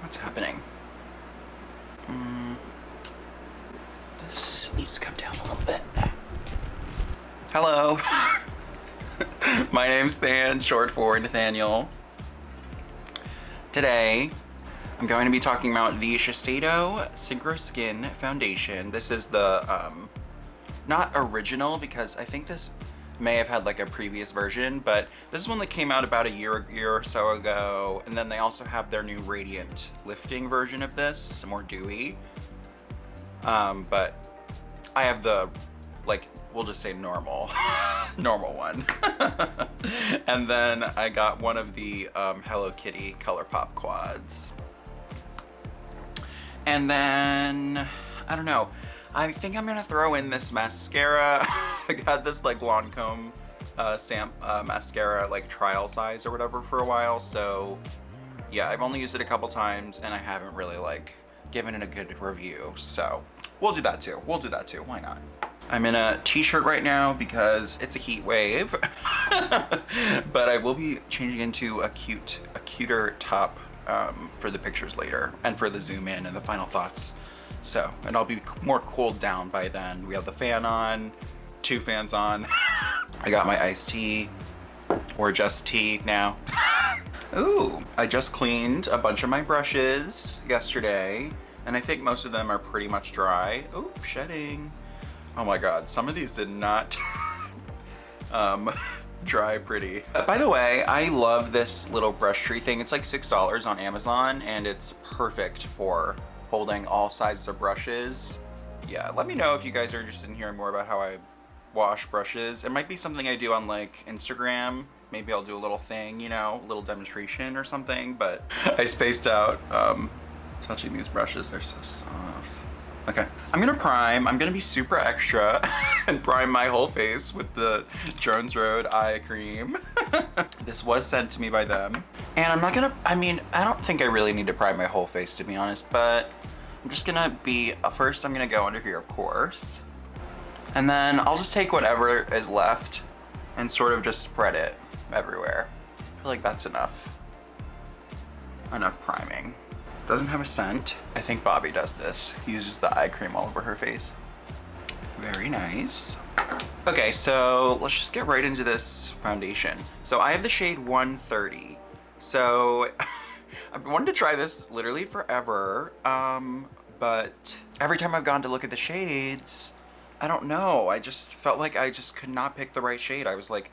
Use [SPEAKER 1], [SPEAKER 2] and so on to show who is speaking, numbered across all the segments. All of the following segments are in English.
[SPEAKER 1] What's happening? This needs to come down a little bit. Hello. My name's Than, short for Nathaniel. Today, I'm going to be talking about the Shiseido Synchro Skin Foundation. This is the, not original, because I think this may have had like a previous version, but this is one that came out about a year or so ago. And then they also have their new Radiant Lifting version of this, more dewy. But I have the, like, we'll just say normal, normal one. And then I got one of the Hello Kitty Colourpop quads. And then, I don't know, I think I'm gonna throw in this mascara. I got this like Lancôme mascara, like trial size or whatever for a while. So yeah, I've only used it a couple times and I haven't really like given it a good review. So we'll do that too. Why not? I'm in a t-shirt right now because it's a heat wave. But I will be changing into a cuter top for the pictures later and for the zoom in and the final thoughts. So, and I'll be more cooled down by then. We have the fan on, 2 fans on. I got my iced tea, or just tea now. Ooh, I just cleaned a bunch of my brushes yesterday, and I think most of them are pretty much dry. Ooh, shedding. Oh my God, some of these did not dry pretty. By the way, I love this little brush tree thing. It's like $6 on Amazon, and it's perfect for holding all sizes of brushes. Yeah, let me know if you guys are interested in hearing more about how I wash brushes. It might be something I do on like Instagram. Maybe I'll do a little thing, you know, a little demonstration or something, but I spaced out touching these brushes. They're so soft. Okay, I'm gonna prime. I'm gonna be super extra and prime my whole face with the Jones Road eye cream. This was sent to me by them. And I'm not gonna, I mean, I don't think I really need to prime my whole face, to be honest, but I'm just gonna be, first I'm gonna go under here, of course. And then I'll just take whatever is left and sort of just spread it everywhere. I feel like that's enough priming. Doesn't have a scent. I think Bobby does this. He uses the eye cream all over her face. Very nice. Okay, so let's just get right into this foundation. So I have the shade 130. So I've wanted to try this literally forever, but every time I've gone to look at the shades, I don't know. I just felt like I just could not pick the right shade. I was like,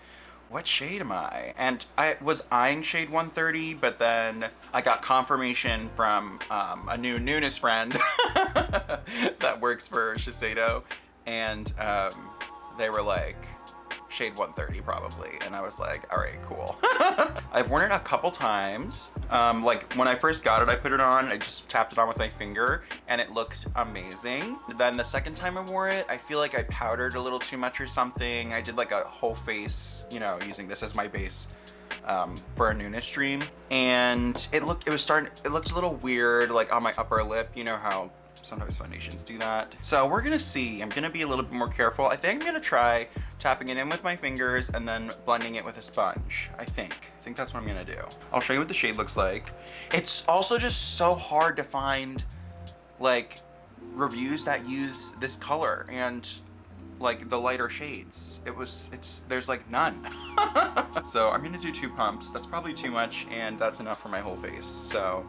[SPEAKER 1] what shade am I? And I was eyeing shade 130, but then I got confirmation from a new newness friend that works for Shiseido, and they were like, shade 130 probably, and I was like, all right, cool. I've worn it a couple times. Like when I first got it, I put it on, I just tapped it on with my finger, and it looked amazing. Then the second time I wore it, I feel like I powdered a little too much or something. I did like a whole face, you know, using this as my base for a newness stream, and it looked a little weird, like on my upper lip. You know how sometimes foundations do that. So we're gonna see. I'm gonna be a little bit more careful. I think I'm gonna try tapping it in with my fingers and then blending it with a sponge. I think that's what I'm gonna do. I'll show you what the shade looks like. It's also just so hard to find like reviews that use this color and like the lighter shades. There's like none. So I'm gonna do 2 pumps. That's probably too much, and that's enough for my whole face. So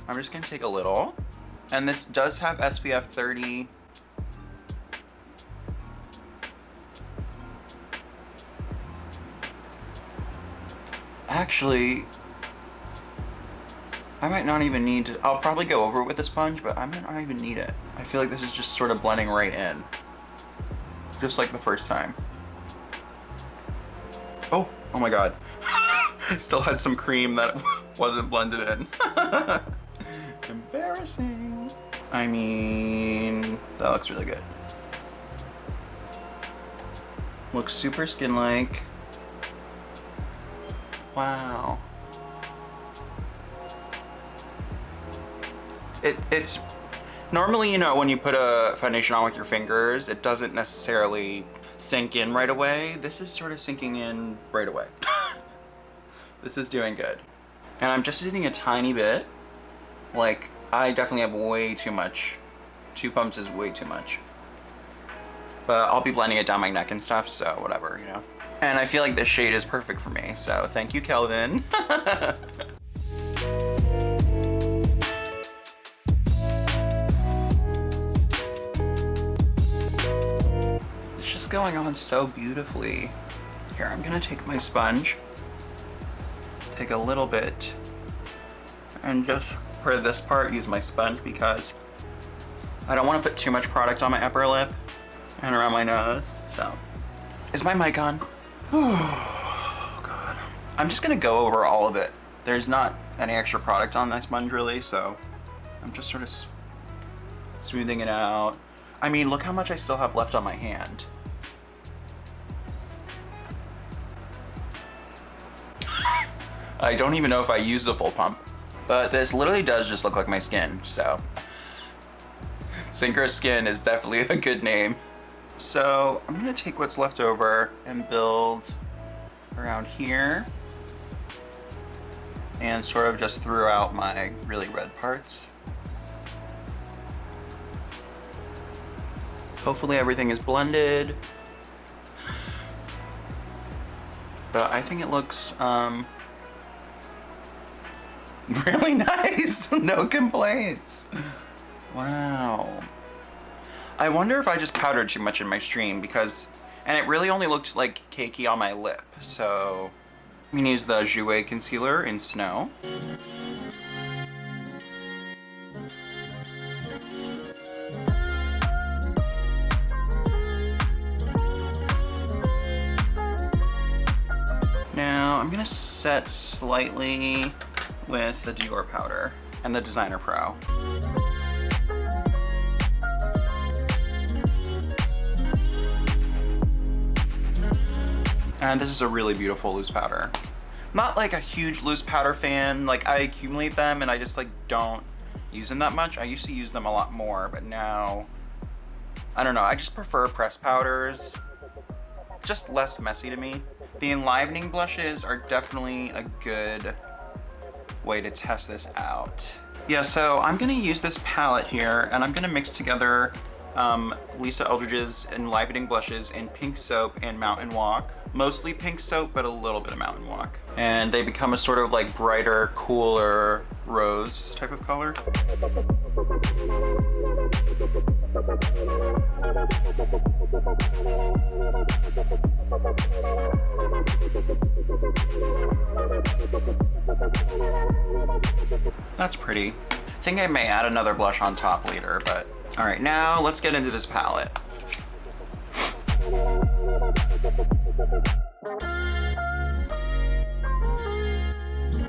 [SPEAKER 1] I'm just gonna take a little. And this does have SPF 30. Actually, I might not even need to, I'll probably go over it with a sponge, but I might not even need it. I feel like this is just sort of blending right in. Just like the first time. Oh my God. Still had some cream that wasn't blended in. Embarrassing. I mean, that looks really good. Looks super skin-like. Wow. It's normally, you know, when you put a foundation on with your fingers, it doesn't necessarily sink in right away. This is sort of sinking in right away. This is doing good. And I'm just using a tiny bit Like, I definitely have way too much. 2 pumps is way too much. But I'll be blending it down my neck and stuff, so whatever, you know. And I feel like this shade is perfect for me, so thank you, Kelvin. It's just going on so beautifully. Here, I'm gonna take my sponge, take a little bit, and just for this part, use my sponge because I don't want to put too much product on my upper lip and around my nose. So, is my mic on? Oh, God. I'm just gonna go over all of it. There's not any extra product on that sponge really, so I'm just sort of smoothing it out. I mean, look how much I still have left on my hand. I don't even know if I used a full pump, but this literally does just look like my skin, so. Synchro Skin is definitely a good name. So I'm gonna take what's left over and build around here and sort of just throughout my really red parts. Hopefully everything is blended. But I think it looks really nice. No complaints. Wow. I wonder if I just powdered too much in my stream because, and it really only looked like cakey on my lip. So I'm gonna use the Jouer concealer in Snow. Now I'm gonna set slightly with the Dior powder and the Designer Pro. And this is a really beautiful loose powder. Not like a huge loose powder fan, like I accumulate them and I just like don't use them that much. I used to use them a lot more, but now, I don't know, I just prefer pressed powders. Just less messy to me. The Enlivening blushes are definitely a good way to test this out. Yeah, so I'm gonna use this palette here and I'm gonna mix together Lisa Eldridge's Enlivening blushes in Pink Soap and Mountain Walk. Mostly Pink Soap, but a little bit of Mountain Walk. And they become a sort of like brighter, cooler rose type of color. That's pretty. I think I may add another blush on top later, but all right, now let's get into this palette.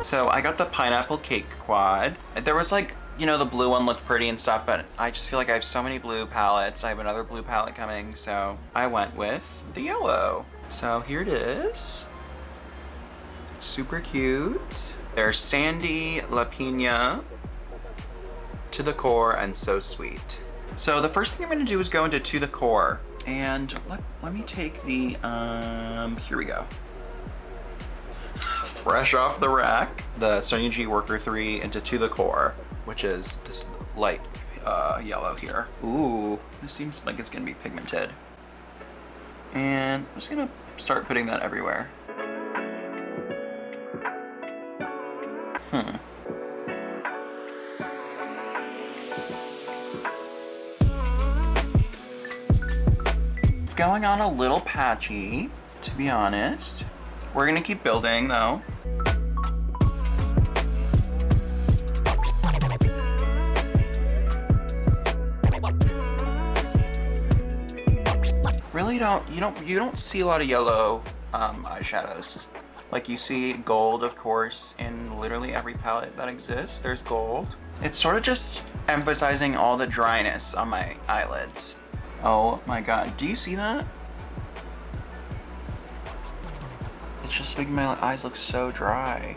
[SPEAKER 1] So I got the Pineapple Cake Quad. There was like, you know, the blue one looked pretty and stuff, but I just feel like I have so many blue palettes. I have another blue palette coming, so I went with the yellow. So here it is. Super cute. There's Sandy, La Pina, To the Core, and So Sweet. So the first thing I'm gonna do is go into To the Core. And let me take the, here we go. Fresh off the rack, the Sonia G Worker 3 into To the Core, which is this light yellow here. Ooh, this seems like it's gonna be pigmented. And I'm just gonna start putting that everywhere. It's going on a little patchy, to be honest. We're gonna keep building though. Really you don't see a lot of yellow eyeshadows. Like you see gold, of course, in literally every palette that exists. There's gold. It's sort of just emphasizing all the dryness on my eyelids. Oh my god, do you see that? It's just making my eyes look so dry.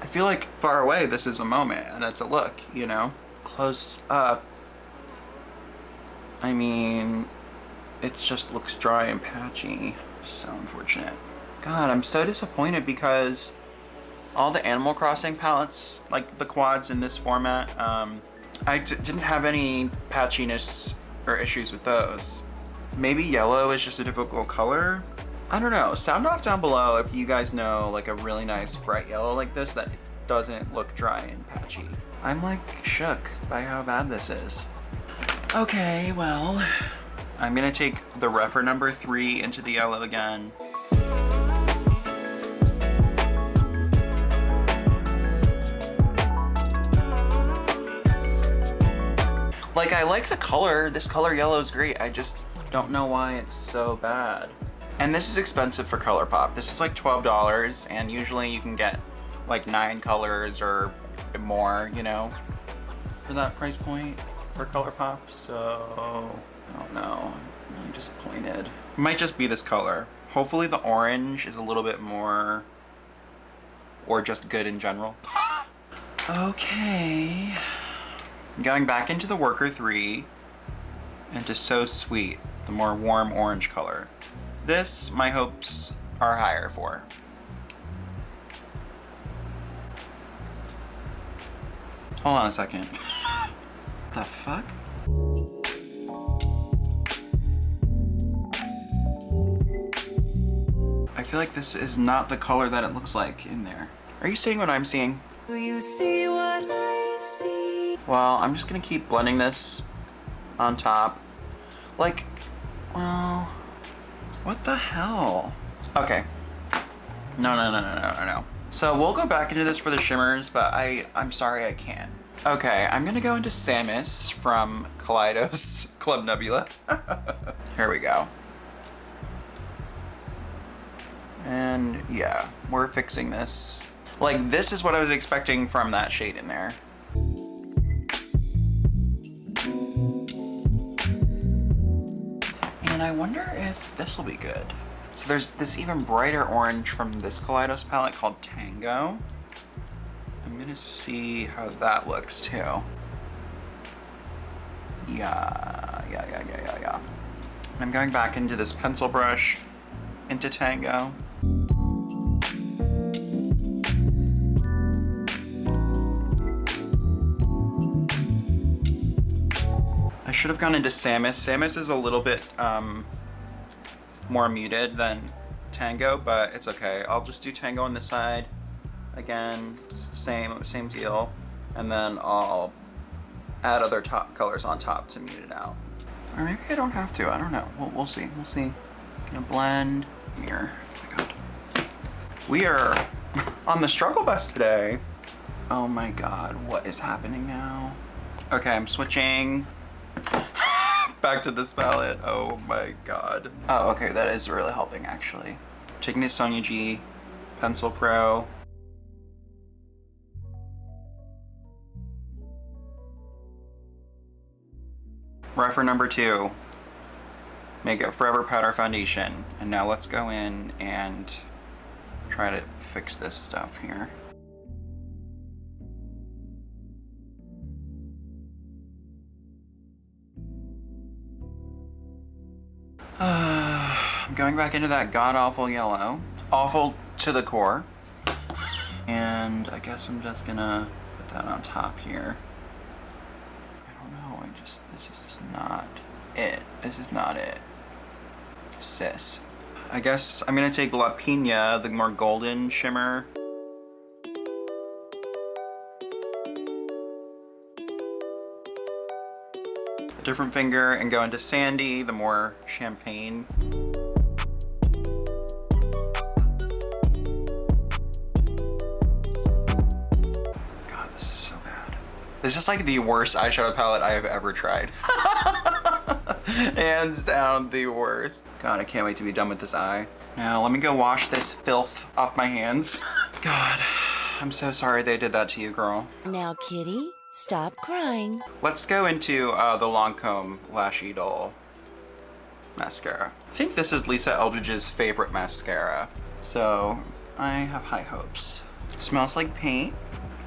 [SPEAKER 1] I feel like far away, this is a moment and it's a look, you know? Close up, I mean, it just looks dry and patchy. So unfortunate. God, I'm so disappointed because all the Animal Crossing palettes, like the quads in this format, I didn't have any patchiness or issues with those. Maybe yellow is just a difficult color. I don't know. Sound off down below if you guys know like a really nice bright yellow like this that doesn't look dry and patchy. I'm like shook by how bad this is. Okay, well, I'm gonna take the Refer number 3 into the yellow again. Like, I like the color. This color yellow is great. I just don't know why it's so bad. And this is expensive for Colourpop. This is like $12, and usually you can get like 9 colors or more, you know, for that price point for Colourpop. So, I don't know. I'm really disappointed. It might just be this color. Hopefully the orange is a little bit more, or just good in general. Okay. Going back into the Worker 3, into So Sweet, the more warm orange color. This, my hopes are higher for. Hold on a second. The fuck? I feel like this is not the color that it looks like in there. Are you seeing what I'm seeing?
[SPEAKER 2] Do you see what I see?
[SPEAKER 1] Well, I'm just gonna keep blending this on top. Like, well, what the hell? Okay. No. So we'll go back into this for the shimmers, but I'm sorry I can't. Okay, I'm gonna go into Samus from Kaleidos Club Nebula. Here we go. And yeah, we're fixing this. Like, this is what I was expecting from that shade in there. And I wonder if this will be good. So there's this even brighter orange from this Kaleidos palette called Tango. I'm gonna see how that looks too. Yeah. I'm going back into this pencil brush, into Tango. I should have gone into Samus. Samus is a little bit more muted than Tango, but it's okay. I'll just do Tango on this side. Again, same deal. And then I'll add other top colors on top to mute it out. Or maybe I don't have to, I don't know. We'll see, we'll see. Gonna blend, mirror, oh my God. We are on the struggle bus today. Oh my God, what is happening now? Okay, I'm switching back to this palette. Oh my God. Oh, okay, that is really helping actually. Taking the Sonia G Pencil Pro. Refer number 2. Make it Forever Powder Foundation. And now let's go in and try to fix this stuff here. I'm going back into that god-awful yellow. Awful to the core. And I guess I'm just gonna put that on top here. I don't know, this is not it. This is not it. Sis. I guess I'm gonna take La Pina, the more golden shimmer. A different finger and go into Sandy, the more champagne. God, this is so bad. This is like the worst eyeshadow palette I have ever tried. Hands down, the worst. God, I can't wait to be done with this eye. Now, let me go wash this filth off my hands. God, I'm so sorry they did that to you, girl.
[SPEAKER 2] Now, kitty, stop crying.
[SPEAKER 1] Let's go into the Lancôme Lash Idôle mascara. I think this is Lisa Eldridge's favorite mascara, so I have high hopes. Smells like paint.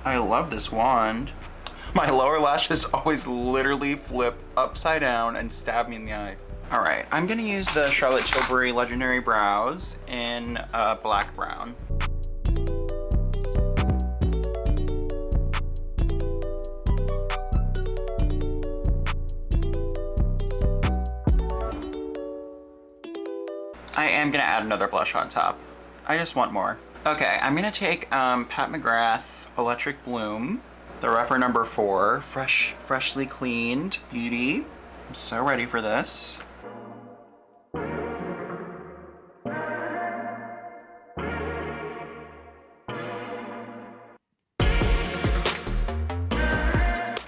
[SPEAKER 1] I love this wand. My lower lashes always literally flip upside down and stab me in the eye. All right, I'm gonna use the Charlotte Tilbury Legendary Brows in black brown. I am gonna add another blush on top. I just want more. Okay, I'm gonna take Pat McGrath Electric Bloom, the Refer number 4, freshly cleaned beauty. I'm so ready for this.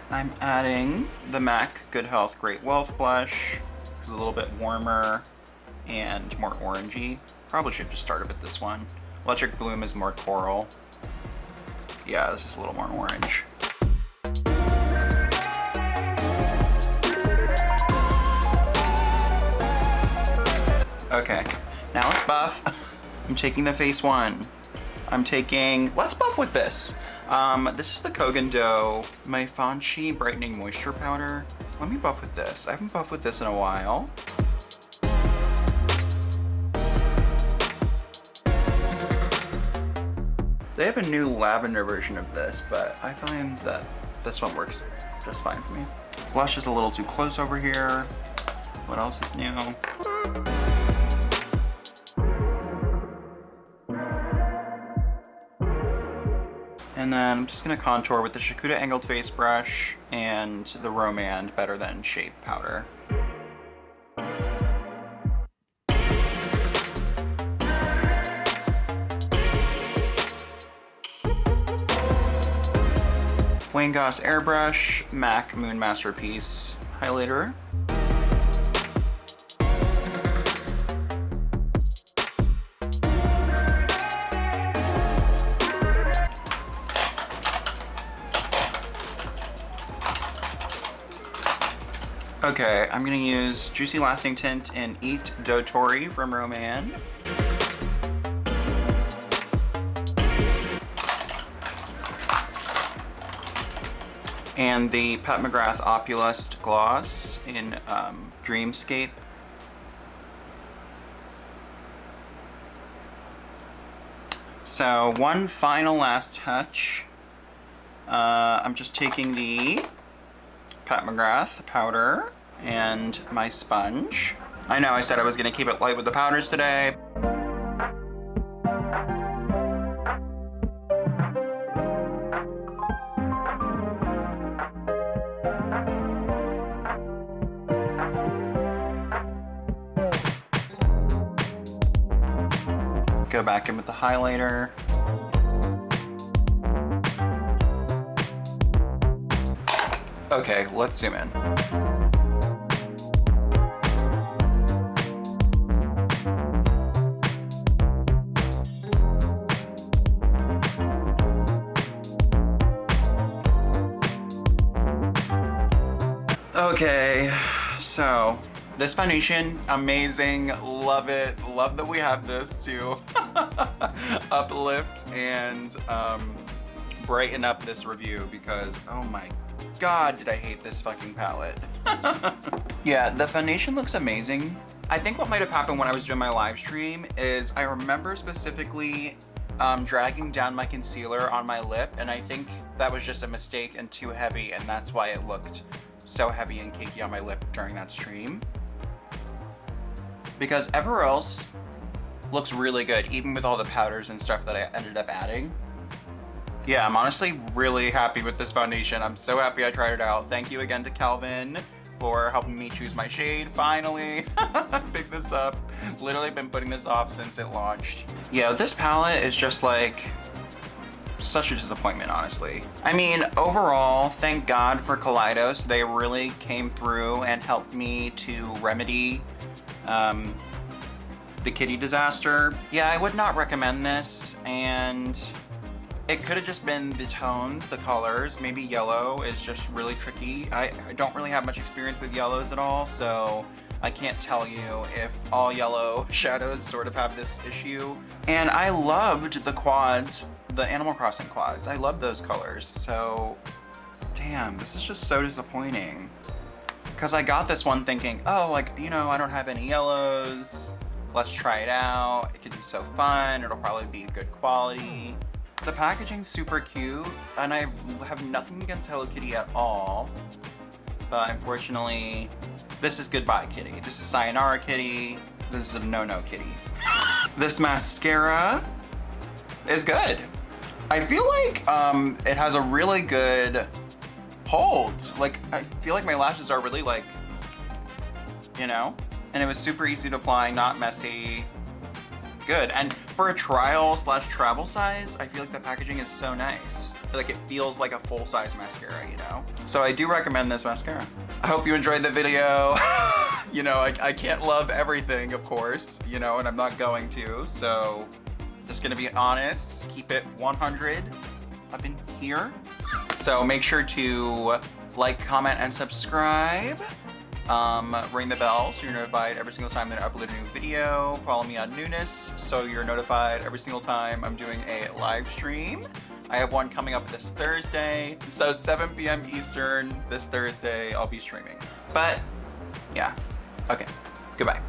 [SPEAKER 1] I'm adding the MAC Good Health Great Wealth blush. It's a little bit warmer and more orangey. Probably should just started with this one. Electric Bloom is more coral. Yeah, this is a little more orange. Okay, now let's buff. I'm taking the face one. Let's buff with this. This is the Kogan Dough Maifanshi Brightening Moisture Powder. Let me buff with this. I haven't buffed with this in a while. They have a new lavender version of this, but I find that this one works just fine for me. Blush is a little too close over here. What else is new? And then I'm just gonna contour with the Shakuda Angled Face Brush and the Rom&nd Better Than Shape Powder. Wayne Goss Airbrush, MAC Moon Masterpiece Highlighter. Okay, I'm gonna use Juicy Lasting Tint in Eat Dotori from Rom&nd. And the Pat McGrath Opulust Gloss in Dreamscape. So one final last touch. I'm just taking the Pat McGrath powder and my sponge. I know I said I was gonna keep it light with the powders today. Go back in with the highlighter. Okay, let's zoom in. Okay, so this foundation, amazing, love it. Love that we have this to uplift and brighten up this review because, oh my God, did I hate this fucking palette. Yeah, the foundation looks amazing. I think what might have happened when I was doing my live stream is I remember specifically dragging down my concealer on my lip, and I think that was just a mistake and too heavy, and that's why it looked so heavy and cakey on my lip during that stream. Because everywhere else looks really good, even with all the powders and stuff that I ended up adding. Yeah, I'm honestly really happy with this foundation. I'm so happy I tried it out. Thank you again to Calvin for helping me choose my shade. Finally, pick this up. Literally been putting this off since it launched. Yeah, this palette is just like such a disappointment, honestly. I mean, overall, thank God for Kaleidos. They really came through and helped me to remedy the kitty disaster. Yeah, I would not recommend this, and it could have just been the tones, the colors. Maybe yellow is just really tricky. I don't really have much experience with yellows at all, so I can't tell you if all yellow shadows sort of have this issue. And I loved the quads the Animal Crossing quads. I love those colors. So, damn, this is just so disappointing. Because I got this one thinking, oh, like, you know, I don't have any yellows. Let's try it out. It could be so fun. It'll probably be good quality. The packaging's super cute, and I have nothing against Hello Kitty at all. But unfortunately, this is Goodbye Kitty. This is Sayonara Kitty. This is a no-no kitty. This mascara is good. I feel like it has a really good hold. Like, I feel like my lashes are really like, you know? And it was super easy to apply, not messy. Good. And for a trial / travel size, I feel like the packaging is so nice. Like, it feels like a full-size mascara, you know? So I do recommend this mascara. I hope you enjoyed the video. You know, I can't love everything, of course, you know, and I'm not going to, so just gonna be honest, keep it 100 up in here. So make sure to like, comment, and subscribe. Ring the bell so you're notified every single time that I upload a new video. Follow me on Newness so you're notified every single time I'm doing a live stream. I have one coming up this Thursday. So 7 p.m. Eastern this Thursday, I'll be streaming. But yeah, okay, goodbye.